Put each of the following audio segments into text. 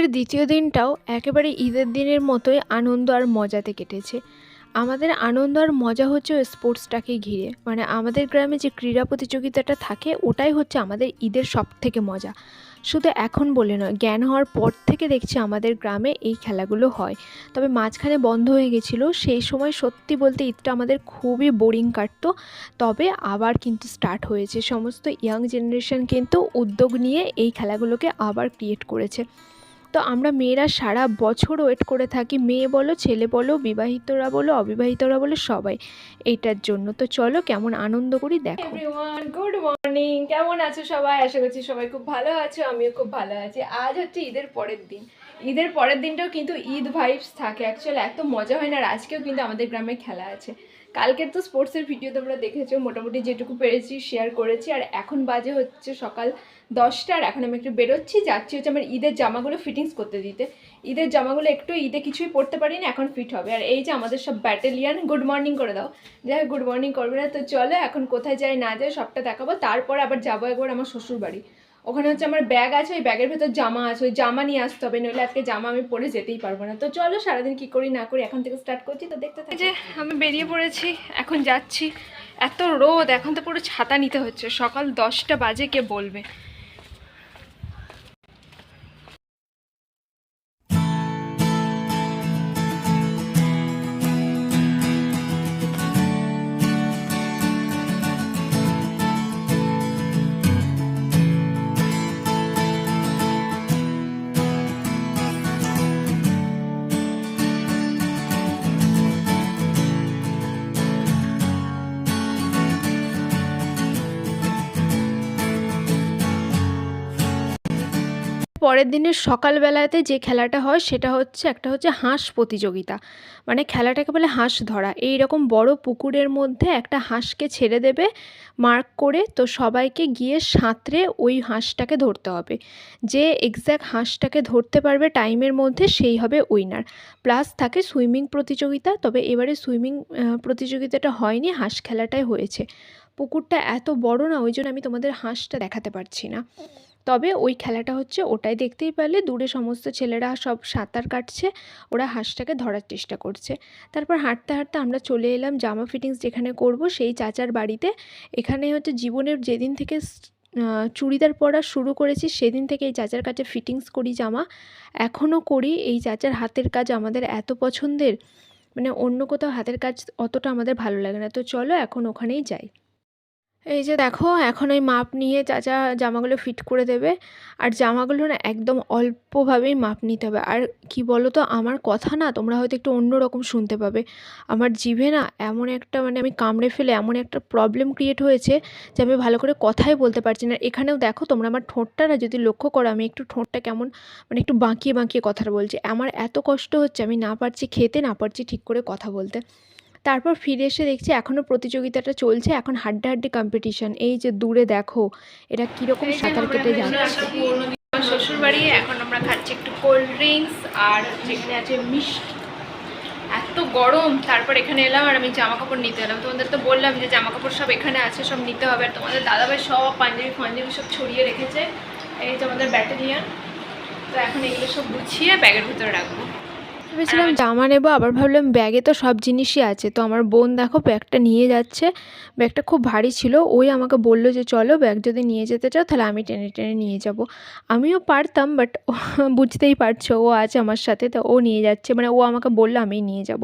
এর দ্বিতীয় দিনটাও একেবারে ঈদের দিনের মতোই আনন্দ আর মজাতে কেটেছে। আমাদের আনন্দ আর মজা হচ্ছে ওই স্পোর্টসটাকে ঘিরে, মানে আমাদের গ্রামে যে ক্রীড়া প্রতিযোগিতাটা থাকে ওটাই হচ্ছে আমাদের ঈদের সবথেকে মজা। শুধু এখন বলে নয়, জ্ঞান হওয়ার পর থেকে দেখছি আমাদের গ্রামে এই খেলাগুলো হয়। তবে মাঝখানে বন্ধ হয়ে গেছিলো, সেই সময় সত্যি বলতে ঈদটা আমাদের খুবই বোরিং কাটতো। তবে আবার কিন্তু স্টার্ট হয়েছে, সমস্ত ইয়াং জেনারেশন কিন্তু উদ্যোগ নিয়ে এই খেলাগুলোকে আবার ক্রিয়েট করেছে। তো আমরা মেয়েরা সারা বছর ওয়েট করে থাকি, মেয়ে বলো ছেলে বলো, বিবাহিতরা বলো অবিবাহিতরা বলো, সবাই এইটার জন্য। তো চলো কেমন আনন্দ করি দেখো। Everyone, good morning. কেমন আছো সবাই? আশা করছি সবাই খুব ভালো আছো, আমিও খুব ভালো আছি। আজ হচ্ছে ঈদের পরের দিন। ঈদের পরের দিনটাও কিন্তু ঈদ ভাইবস থাকে, অ্যাকচুয়ালি এত মজা হয় না। আর আজকেও কিন্তু আমাদের গ্রামে খেলা আছে। কালকের তো স্পোর্টসের ভিডিও তোমরা দেখেছো, মোটামুটি যেটুকু পেরেছি শেয়ার করেছি। আর এখন বাজে হচ্ছে সকাল 10টা, আর এখন আমি একটু বেরোচ্ছি, যাচ্ছি হচ্ছে আমার ঈদের জামাগুলো ফিটিংস করতে দিতে। ঈদের জামাগুলো একটু ঈদে কিছুই পরতে পারি না, এখন ফিট হবে। আর এই যে আমাদের সব ব্যাটালিয়ান, গুড মর্নিং করে দাও। যাই গুড মর্নিং করবে না। তো চলো এখন কোথায় যাই না যাই সবটা দেখাবো। তারপর আবার যাবো একবার আমার শ্বশুর বাড়ি। ওখানে হচ্ছে আমার ব্যাগ আছে, ওই ব্যাগের ভেতর জামা আছে, ওই জামা নিয়ে আসতে হবে, নইলে আজকে জামা আমি পরে যেতেই পারবো না। তো চলো সারাদিন কি করি না করি এখন থেকে স্টার্ট করছি, তো দেখতে থাকি। যে আমি বেরিয়ে পড়েছি, এখন যাচ্ছি। এত রোদ, এখন তো পুরো ছাতা নিতে হচ্ছে। সকাল 10টা বাজে, কে বলবে। পরের দিনের সকালবেলাতে যে খেলাটা হয় সেটা হচ্ছে একটা হচ্ছে হাঁস প্রতিযোগিতা। মানে খেলাটাকে বলে হাঁস ধরা। এই রকম বড় পুকুরের মধ্যে একটা হাঁসকে ছেড়ে দেবে মার্ক করে, তো সবাইকে গিয়ে সাঁতরে ওই হাঁসটাকে ধরতে হবে। যে এক্স্যাক্ট হাঁসটাকে ধরতে পারবে টাইমের মধ্যে সেই হবে উইনার। প্লাস থাকে সুইমিং প্রতিযোগিতা, তবে এবারে সুইমিং প্রতিযোগিতাটা হয়নি, হাঁস খেলাটাই হয়েছে। পুকুরটা এত বড় না, ওই জন্য আমি তোমাদের হাঁসটা দেখাতে পারছি না। তবে ওই খেলাটা হচ্ছে ওটাই, দেখতেই পেলে দূরে সমস্ত ছেলেরা সব সাঁতার কাটছে, ওরা হাঁসটাকে ধরার চেষ্টা করছে। তারপর হাঁটতে হাঁটতে আমরা চলে এলাম জামা ফিটিংস যেখানে করব সেই চাচার বাড়িতে। এখানে হচ্ছে জীবনের যেদিন থেকে চুড়িদার পরা শুরু করেছি সেদিন থেকে এই চাচার কাছে ফিটিংস করি জামা, এখনও করি। এই চাচার হাতের কাজ আমাদের এত পছন্দের, মানে অন্য কোথাও হাতের কাজ অতটা আমাদের ভালো লাগে না। তো চলো এখন ওখানেই যাই। এই যে দেখো, এখন ওই মাপ নিয়ে চাচা জামাগুলো ফিট করে দেবে। আর জামাগুলো না একদম অল্পভাবেই মাপ নিতে হবে। আর কি বলো তো, আমার কথা না তোমরা হয়তো একটু অন্য রকম শুনতে পাবে। আমার জিভে না এমন একটা, মানে আমি কামড়ে ফেলে এমন একটা প্রবলেম ক্রিয়েট হয়েছে যে আমি ভালো করে কথাই বলতে পারছি না। এখানেও দেখো তোমরা, আমার ঠোঁটটা না যদি লক্ষ্য করো, আমি একটু ঠোঁটটা কেমন মানে একটু বাঁকিয়ে বাঁকিয়ে কথাটা বলছি। আমার এত কষ্ট হচ্ছে, আমি না পারছি খেতে, না পারছি ঠিক করে কথা বলতে। তারপর ফিরে এসে দেখছি এখনও প্রতিযোগিতাটা চলছে, এখন হাড্ডাহাড্ডি কম্পিটিশন। এই যে দূরে দেখো এরা কীরকম সাঁতার কেটে যাচ্ছে। শ্বশুর বাড়ি, এখন আমরা খাচ্ছি একটু কোল্ড ড্রিঙ্কস আর যেখানে আছে মিষ্টি। এত গরম, তারপর এখানে এলাম আর আমি জামা কাপড় নিতে এলাম। তোমাদের তো বললাম যে জামা কাপড় সব এখানে আছে, সব নিতে হবে। আর তোমাদের দাদাভাই সব পাঞ্জাবি ফাঞ্জাবি সব ছড়িয়ে রেখেছে। এই যে আমাদের ব্যাটালিয়ান। তো এখন এগুলো সব গুছিয়ে ব্যাগের ভিতরে রাখবো। ভেবেছিলাম জামা নেবো, আবার ভাবলাম ব্যাগে তো সব জিনিসই আছে। তো আমার বোন দেখো ব্যাগটা নিয়ে যাচ্ছে, ব্যাগটা খুব ভারী ছিল। ওই আমাকে বললো যে চলো ব্যাগ যদি নিয়ে যেতে চাও তাহলে আমি টেনে টেনে নিয়ে যাব। আমিও পারতাম, বাট বুঝতেই পারছো ও আছে আমার সাথে, তো ও নিয়ে যাচ্ছে, মানে ও আমাকে বললো আমি নিয়ে যাব।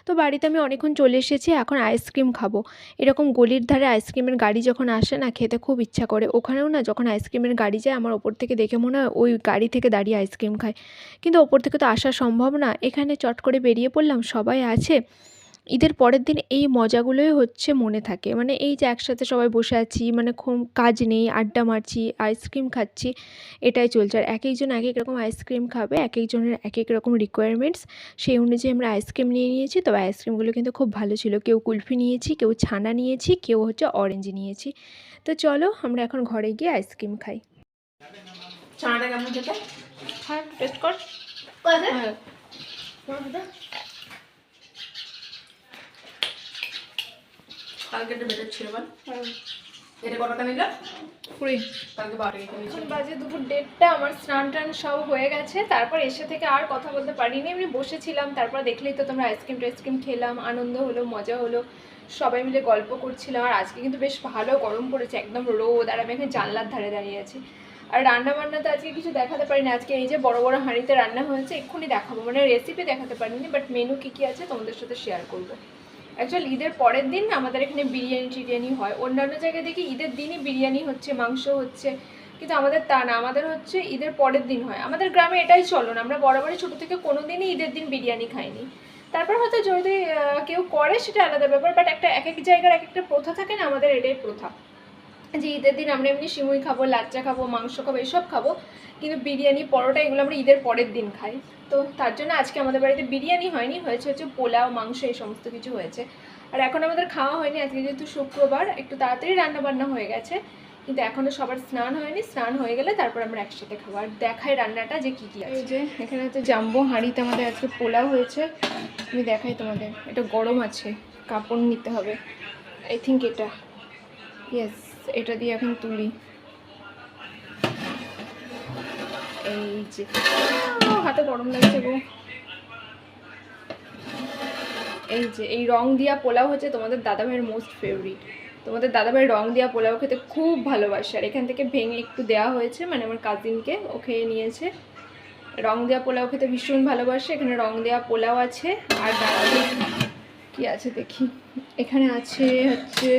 তো বাড়িতে আমি অনেকক্ষণ চলে এসেছি, এখন আইসক্রিম খাবো। এরকম গলির ধারে আইসক্রিমের গাড়ি যখন আসে না, খেতে খুব ইচ্ছা করে। ওখানেও না যখন আইসক্রিমের গাড়ি যায়, আমার ওপর থেকে দেখে মনে হয় ওই গাড়ি থেকে দাঁড়িয়ে আইসক্রিম খায়। কিন্তু ওপর থেকে তো আসা সম্ভব না, এখানে চট করে বেরিয়ে পড়লাম, সবাই আছে। ঈদের পরের দিন এই মজাগুলোই হচ্ছে মনে থাকে, মানে এই যে একসাথে সবাই বসে আছি, মানে খুব কাজ নেই, আড্ডা মারছি, আইসক্রিম খাচ্ছি, এটাই চলছে। আর এক একজন এক এক রকম আইসক্রিম খাবে, এক একজনের এক এক রকম রিকোয়ারমেন্টস, সেই অনুযায়ী আমরা আইসক্রিম নিয়ে নিয়েছি। তবে আইসক্রিমগুলো কিন্তু খুব ভালো ছিল। কেউ কুলফি নিয়েছি, কেউ ছানা নিয়েছি, কেউ হচ্ছে অরেঞ্জ নিয়েছি। তো চলো আমরা এখন ঘরে গিয়ে আইসক্রিম খাই। ছানাটা কেমন খেতে? হ্যাঁ, টেস্ট কর। হ্যাঁ, কালকে বেটার ছিল বল। এটা কত টাকা নিল? 20। কালকে 12 টাকা নিয়েছি। বাজে দুপুর 1:30। আমার স্নান টান সব হয়ে গেছে। তারপর এসে থেকে আর কথা বলতে পারিনি, এমনি বসেছিলাম। তারপর দেখলেই তো তোমরা, আইসক্রিম খেলাম, আনন্দ হলো, মজা হলো, সবাই মিলে গল্প করছিলাম। আর আজকে কিন্তু বেশ ভালো গরম পড়েছে, একদম রোদ। আর আমি এখানে জানলার ধারে দাঁড়িয়ে আছি। আর রান্না বান্না তো আজকে কিছু দেখাতে পারিনি। আজকে এই যে বড় বড় হাঁড়িতে রান্না হয়েছে, এক্ষুনি দেখাবো, মানে রেসিপি দেখাতে পারিনি, বাট মেনু কী আছে তোমাদের সাথে শেয়ার করবো। অ্যাকচুয়ালি ঈদের পরের দিন আমাদের এখানে বিরিয়ানি হয়। অন্যান্য জায়গায় দেখি ঈদের দিনই বিরিয়ানি হচ্ছে, মাংস হচ্ছে, কিন্তু আমাদের তা না, আমাদের হচ্ছে ঈদের পরের দিন হয়। আমাদের গ্রামে এটাই চলন, আমরা বরাবরই ছোটো থেকে কোনো দিনই ঈদের দিন বিরিয়ানি খাইনি। তারপর হয়তো যদি কেউ করে সেটা আলাদা ব্যাপার, বাট একটা এক এক জায়গার এক একটা প্রথা থাকে না, আমাদের এটাই প্রথা যে ঈদের দিন আমরা এমনি সিমুই খাবো, লাচ্চা খাবো, মাংস খাবো, এসব খাবো, কিন্তু বিরিয়ানি, পরোটা এগুলো আমরা ঈদের পরের দিন খাই। তো তার জন্য আজকে আমাদের বাড়িতে বিরিয়ানি হয়নি, হচ্ছে পোলাও, মাংস, এই সমস্ত কিছু হয়েছে। আর এখন আমাদের খাওয়া হয়নি, আজকে যেহেতু শুক্রবার একটু তাড়াতাড়ি রান্নাবান্না হয়ে গেছে, কিন্তু এখনও সবার স্নান হয়নি। স্নান হয়ে গেলে তারপর আমরা একসাথে খাবো। আর দেখাই রান্নাটা যে কী কী আছে। এই যে এখানে হচ্ছে জাম্বো হাঁড়িতে আমাদের আজকে পোলাও হয়েছে, আমি দেখাই তোমাদের। এটা গরম আছে, কাপড় নিতে হবে, আই থিঙ্ক এটা, ইয়েস, এটা দিয়ে এখন তুলি। এই যে হাতে গরম লাগছে গো। এই যে এই রং দিয়া পোলাও হচ্ছে তোমাদের দাদাভাইয়ের মোস্ট ফেভারিট। তোমাদের দাদাভাই রং দিয়া পোলাও খেতে খুব ভালোবাসে। আর এখান থেকে ভেঙে একটু দেওয়া হয়েছে, মানে আমার কাজিনকে, ও খেয়ে নিয়েছে। রং দেওয়া পোলাও খেতে ভীষণ ভালোবাসে। এখানে রং দেওয়া পোলাও আছে। আর কি আছে দেখি, এখানে আছে হচ্ছে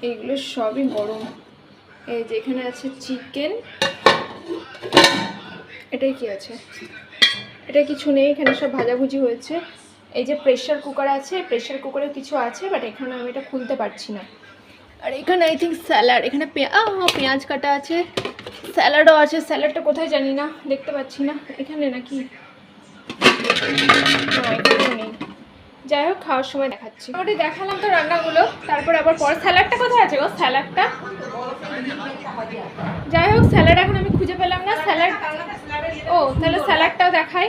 এইগুলো সবই গরম। এই যে এখানে আছে চিকেন, এটাই কি আছে, এটা কিছু নেই, এখানে সব ভাজাভুজি হয়েছে। এই যে প্রেশার কুকার আছে, প্রেশার কুকারে কিছু আছে, বাট এখানে আমি এটা খুলতে পারছি না। আর এখানে আই থিঙ্ক স্যালাড, এখানে পেঁয়াজ কাটা আছে, স্যালাডও আছে। স্যালাডটা কোথায় জানি না, দেখতে পাচ্ছি না। এখানে নাকি, এখানেও নেই। যাই হোক, খাওয়ার সময় দেখাচ্ছি। মোটামুটি দেখালাম তো রান্নাগুলো, তারপর আবার পর স্যালাডটা কোথায় আছে গো, স্যালাডটা? যাই হোক, স্যালাড এখন আমি খুঁজে পেলাম না। স্যালাড, ও তাহলে স্যালাডটাও দেখাই।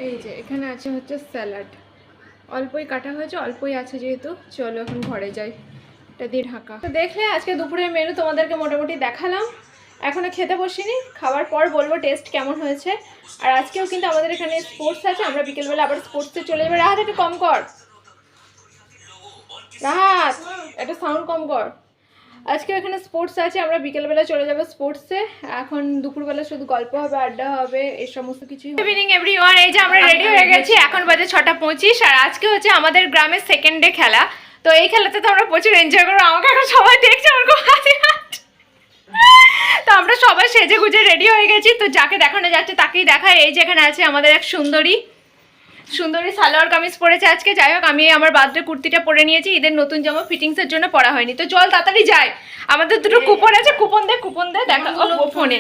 এই যে এখানে আছে হচ্ছে স্যালাড, অল্পই কাটা হয়েছে, অল্পই আছে যেহেতু। চলো এখন ঘরে যাই, এটা দিয়ে ঢাকা। তো দেখলে আজকে দুপুরের মেনু তোমাদেরকে মোটামুটি দেখালাম। এখনও খেতে বসিনি, খাওয়ার পর বলবো টেস্ট কেমন হয়েছে। আর আজকেও কিন্তু আমাদের এখানে স্পোর্টস আছে, আমরা বিকেলবেলা আবার স্পোর্টসে চলে যাবো। রাহাত একটু কম কর, রাহাত একটা সাউন্ড কম কর। আজকে এখানে স্পোর্টস আছে, আমরা বিকেলবেলা চলে যাবো স্পোর্টসে। এখন দুপুরবেলা শুধু গল্প হবে, আড্ডা হবে, এই সমস্ত কিছুই। গুড ইভিনিং এভরিওয়ান, এই যে আমরা রেডি হয়ে গেছি, এখন বাজে 6:25। আর আজকে হচ্ছে আমাদের গ্রামের সেকেন্ড ডে খেলা। তো এই খেলাতে তো আমরা প্রচুর এনজয় করবো। আমাকে এখন সবাই দেখছে, আমার খুব হাসি পাচ্ছে। তো আমরা সবাই সেজে গুজে রেডি হয়ে গেছি। তো যাকে দেখানো যাচ্ছে তাকেই দেখায়। এই যেখানে আছে আমাদের এক সুন্দরী সালোয়ার কামিজ পরেছে আজকে। যাই হোক, আমি আমার বার্থডে কুর্তিটা পরে নিয়েছি, ঈদের নতুন জামা ফিটিংসের জন্য পরা হয়নি। তো চল তাড়াতাড়ি যাই, আমাদের দুটো কুপন আছে, কুপন দে দেখা ফোনে।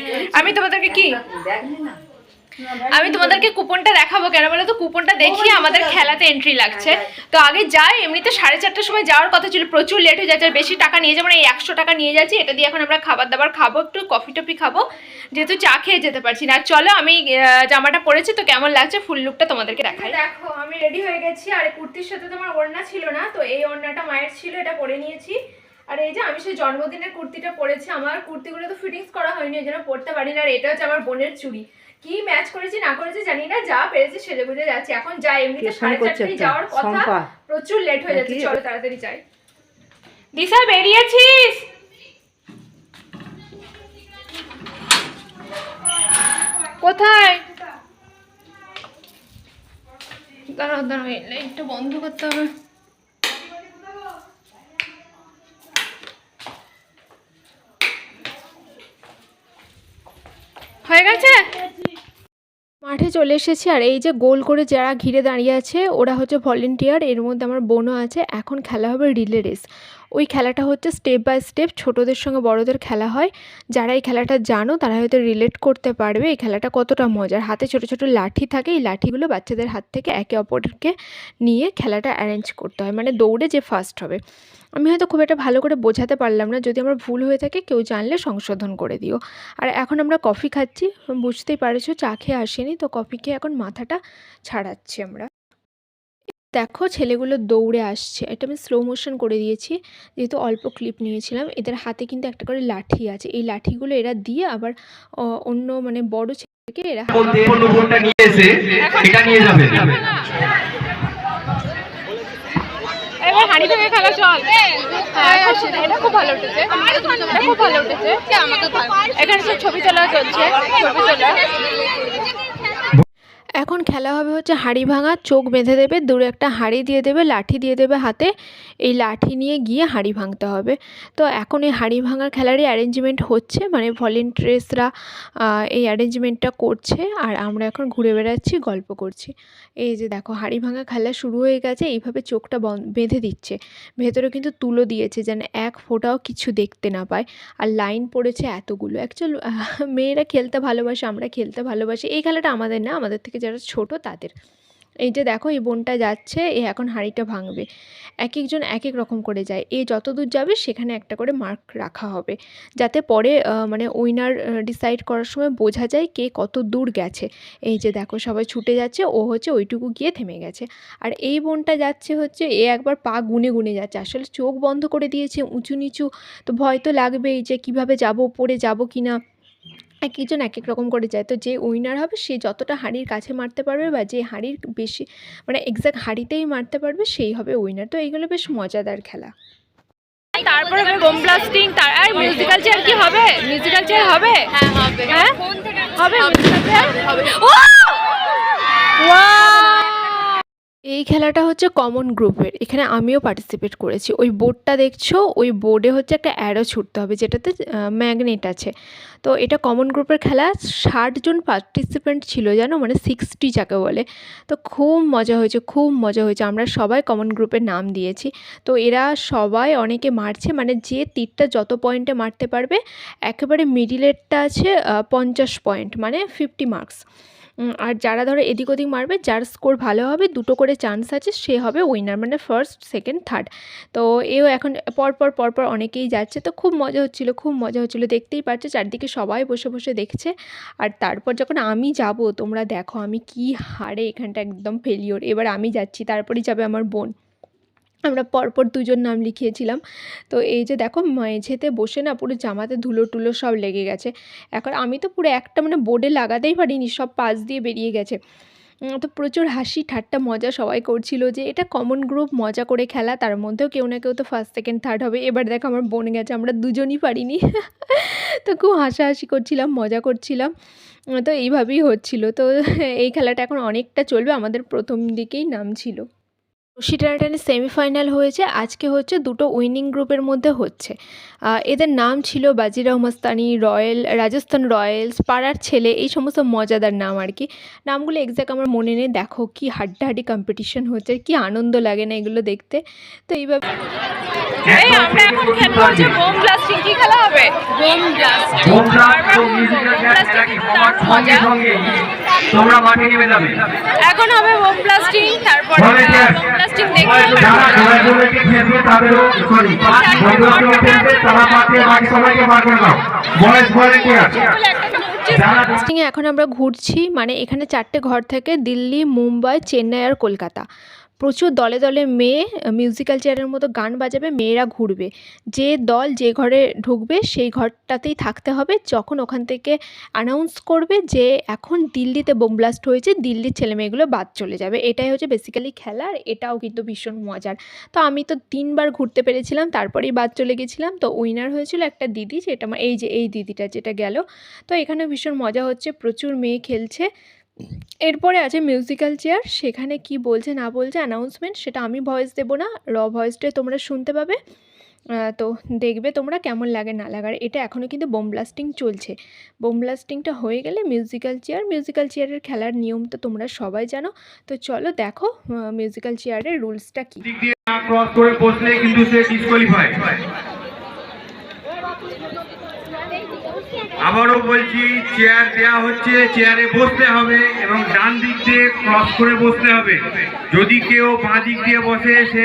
আমি তোমাদেরকে কুপনটা দেখাবো, কেন বলো তো, কুপনটা দেখিয়ে আমাদের খেলাতে এন্ট্রি লাগছে। তো আগে যাই, এমনিতে 4:30টার সময় যাওয়ার কথা ছিল, প্রচুর লেট হয়ে যাচ্ছে। আর বেশি টাকা নিয়ে যাবো না, এই 100 টাকা নিয়ে যাচ্ছি। এটা দিয়ে এখন আমরা খাবার দাবার খাবো, একটু কফি টফি খাবো, যেহেতু চা খেয়ে যেতে পারছি না। আর চলো, আমি জামাটা পরেছি তো কেমন লাগছে ফুল লুকটা তোমাদেরকে দেখাই। দেখো আমি রেডি হয়ে গেছি। আর কুর্তির সাথে তো আমার ওড়না ছিল না, তো এই ওড়নাটা মায়ের ছিল, এটা পরে নিয়েছি। আর এই যে আমি সেই জন্মদিনের কুর্তিটা পরেছি। আমার কুর্তিগুলো তো ফিটিংস করা হয়নি, ওই জন্য পরতে পারি না। আর এটা হচ্ছে আমার বোনের চুড়ি, কি ম্যাচ করেছি না করেছি জানি না, যা পেরেছি সেজে বুঝে যাচ্ছি। এখন যাই, এমনিতে 4:30 যাওয়ার কথা, প্রচুর লেট হয়ে যাচ্ছে। চলো তাড়াতাড়ি যাই। দিশা বেরিয়েছিস? কোথায়? দাঁড়াও দাঁড়াও, একটু বন্ধ করতে হবে। হয়ে গেছে, মাঠে চলে এসেছি। আর এই যে গোল করে যারা ঘিরে দাঁড়িয়ে আছে ওরা হচ্ছে ভলেন্টিয়ার, এর মধ্যে আমার বোনও আছে। এখন খেলা হবে রিলে রেস। ওই খেলাটা হচ্ছে স্টেপ বাই স্টেপ, ছোটোদের সঙ্গে বড়োদের খেলা হয়। যারা এই খেলাটা জানো তারা হয়তো রিলেট করতে পারবে এই খেলাটা কতটা মজার। হাতে ছোটো ছোটো লাঠি থাকে, এই লাঠিগুলো বাচ্চাদের হাত থেকে একে অপরকে নিয়ে খেলাটা অ্যারেঞ্জ করতে হয়, মানে দৌড়ে যে ফার্স্ট হবে। আমি হয়তো খুব একটা ভালো করে বোঝাতে পারলাম না, যদি আমার ভুল হয়ে থাকে কেউ জানলে সংশোধন করে দিও। আর এখন আমরা কফি খাচ্ছি, বুঝতেই পারছো চা খেয়ে আসিনি, তো কফি খেয়ে এখন মাথাটা ছাড়াচ্ছি আমরা। দেখো ছেলেগুলো দৌড়ে আসছে, এটা আমি স্লো মোশন করে দিয়েছি যেহেতু অল্প ক্লিপ নিয়েছিলাম। এদের হাতে কিন্তু একটা করে লাঠি আছে, এই লাঠিগুলো এরা দিয়ে আবার অন্য মানে বড় ছেলেকে এরা নিয়ে এসে এটা নিয়ে যাবে। এবার হাঁড়ি ভেঙে খেলা চল। এটা খুব ভালো উঠেছে, এটা খুব ভালো উঠেছে। এখানে সব ছবি তোলা চলছে, ছবি তোলা। এখন খেলা হবে হচ্ছে হাঁড়ি ভাঙা। চোখ বেঁধে দেবে, দূরে একটা হাঁড়ি দিয়ে দেবে, লাঠি দিয়ে দেবে হাতে, এই লাঠি নিয়ে গিয়ে হাঁড়ি ভাঙতে হবে। তো এখন এই হাঁড়ি ভাঙার খেলারই অ্যারেঞ্জমেন্ট হচ্ছে, মানে ভলেন্টিয়ার্সরা এই অ্যারেঞ্জমেন্টটা করছে আর আমরা এখন ঘুরে বেড়াচ্ছি, গল্প করছি। এই যে দেখো হাঁড়ি ভাঙা খেলা শুরু হয়ে গেছে। এইভাবে চোখটা বেঁধে দিচ্ছে, ভেতরে কিন্তু তুলো দিয়েছে যেন এক ফোঁটাও কিছু দেখতে না পায়। আর লাইন পড়েছে এতগুলো। অ্যাকচুয়াল মেয়েরা খেলতে ভালোবাসে, আমরা খেলতে ভালোবাসি। এই খেলাটা আমাদের না, আমাদের থেকে যারা ছোট তাদের। এই যে দেখো এই বোনটা যাচ্ছে, এ এখন হাঁড়িটা ভাঙবে। এক একজন এক এক রকম করে যায়, এ যত দূর যাবে সেখানে একটা করে মার্ক রাখা হবে, যাতে পরে মানে উইনার ডিসাইড করার সময় বোঝা যায় কে কত দূর গেছে। এই যে দেখো সবাই ছুটে যাচ্ছে, ও হচ্ছে ওইটুকু গিয়ে থেমে গেছে। আর এই বোনটা যাচ্ছে হচ্ছে, এ একবার পা গুনে গুনে যাচ্ছে, আসলে চোখ বন্ধ করে দিয়েছে, উঁচু নিচু, তো ভয় তো লাগবেই যে কিভাবে যাব, পড়ে যাব কি না। এক একজন এক এক রকম করে যায়। তো যে উইনার হবে সে যতটা হাঁড়ির কাছে মারতে পারবে বা যে হাঁড়ির বেশি মানে এক্স্যাক্ট হাঁড়িতেই মারতে পারবে সেই হবে উইনার। তো এইগুলো বেশ মজাদার খেলা। তারপরে হবে বোম ব্লাস্টিং, আর মিউজিক্যাল চেয়ার কি হবে? মিউজিক্যাল চেয়ার হবে? হ্যাঁ হবে। হ্যাঁ হবে মিউজিক্যাল চেয়ার হবে। এই খেলাটা হচ্ছে কমন গ্রুপের, এখানে আমিও পার্টিসিপেট করেছি। ওই বোর্ডটা দেখছো, ওই বোর্ডে হচ্ছে একটা অ্যারো ছুটতে হবে যেটাতে ম্যাগনেট আছে। তো এটা কমন গ্রুপের খেলা। 60 জন পার্টিসিপেন্ট ছিল জানো, মানে 60 যাকে বলে। তো খুব মজা হয়েছে, খুব মজা হয়েছে। আমরা সবাই কমন গ্রুপের নাম দিয়েছি। তো এরা সবাই অনেকে মারছে, মানে যে তীরটা যত পয়েন্টে মারতে পারবে। একেবারে মিডিলেরটা আছে 50 পয়েন্ট, মানে 50 মার্কস। আর যারা ধরো এদিক ওদিক মারবে, যার স্কোর ভালো হবে, দুটো করে চান্স আছে, সে হবে উইনার, মানে ফার্স্ট সেকেন্ড থার্ড। তো এও এখন পরপর অনেকেই যাচ্ছে। তো খুব মজা হচ্ছিলো, খুব মজা হচ্ছিলো। দেখতেই পাচ্ছ চারদিকে সবাই বসে বসে দেখছে। আর তারপর যখন আমি যাব, তোমরা দেখো আমি কি হারে এখানটা একদম ফেলিওর। এবার আমি যাচ্ছি, তারপরেই যাবে আমার বোন। আমরা পরপর দুজন নাম লিখিয়েছিলাম। তো এই যে দেখো মেঝেতে বসে না পুরো জামাতে ধুলো টুলো সব লেগে গেছে। এখন আমি তো পুরো একটা মানে বোর্ডে লাগাতেই পারিনি, সব পাশ দিয়ে বেরিয়ে গেছে। তো প্রচুর হাসি ঠাট্টা মজা সবাই করছিল যে এটা কমন গ্রুপ, মজা করে খেলা, তার মধ্যেও কেউ না কেউ তো ফার্স্ট সেকেন্ড থার্ড হবে। এবার দেখো আমার বোন গেছে, আমরা দুজনই পারিনি। তো খুব হাসাহাসি করছিলাম, মজা করছিলাম। তো এইভাবেই হচ্ছিল। তো এই খেলাটা এখন অনেকটা চলবে, আমাদের প্রথম দিকেই নাম ছিল। রশি টানাটানি সেমিফাইনাল হয়েছে, আজকে হচ্ছে দুটো উইনিং গ্রুপের মধ্যে হচ্ছে। এদের নাম ছিল বাজিরাও মস্তানি, রাজস্থান রয়্যালস, পাড়ার ছেলে, এই সমস্ত মজাদার নাম আর কি। নামগুলো এক্স্যাক্ট আমার মনে নেই। দেখো কি হাড্ডাহাড্ডি কম্পিটিশন হচ্ছে, কি আনন্দ লাগে না এগুলো দেখতে। তো এইভাবে আমরা এখন খেলবো হচ্ছে বোম ব্লাস্টিং। কি খেলা হবে? Bomb blasting. তোমরা মাঠে নেমে যাবে। এখন হবে বোম ব্লাস্টিং, তারপর বোম ব্লাস্টিং দেখতে এখন আমরা ঘুরছি, মানে এখানে 4টে ঘর থেকে, দিল্লি, মুম্বাই, চেন্নাই আর কলকাতা। প্রচুর দলে দলে মেয়ে মিউজিক্যাল চেয়ারের মতো গান বাজাবে, মেয়েরা ঘুরবে। যে দল যে ঘরে ঢুকবে সেই ঘরটাতেই থাকতে হবে। যখন ওখান থেকে অ্যানাউন্স করবে যে এখন দিল্লিতে বোম ব্লাস্ট হয়েছে, দিল্লির ছেলেমেয়েগুলো বাদ চলে যাবে। এটাই হচ্ছে বেসিক্যালি খেলা, আর এটাও কিন্তু ভীষণ মজার। তো আমি তো 3বার ঘুরতে পেরেছিলাম, তারপরেই বাদ চলে গেছিলাম। তো উইনার হয়েছিল একটা দিদি, যেটা এই যে এই দিদিটা যেটা গেল। তো এখানে ভীষণ মজা হচ্ছে, প্রচুর মেয়ে খেলছে। এরপরে আছে মিউজিক্যাল চেয়ার, সেখানে কি বলছে না বলছে অ্যানাউন্সমেন্ট, সেটা আমি ভয়েস দেবো না, ভয়েসটাই তোমরা শুনতে পাবে। তো দেখবে তোমরা কেমন লাগে না লাগার। এটা এখনও কিন্তু বোম ব্লাস্টিং চলছে। বোম ব্লাস্টিংটা হয়ে গেলে মিউজিক্যাল চেয়ারের খেলার নিয়ম তো তোমরা সবাই জানো। তো চলো দেখো মিউজিক্যাল চেয়ারের রুলসটা কী। ক্রস করে বসলে কিন্তু সে ডিসকোয়ালিফাই। আবারও বলছি, চেয়ার দেওয়া হচ্ছে, চেয়ারে বসতে হবে এবং ডান দিক দিয়ে ক্রস করে বসতে হবে। যদি কেউ বাঁ দিক দিয়ে বসে সে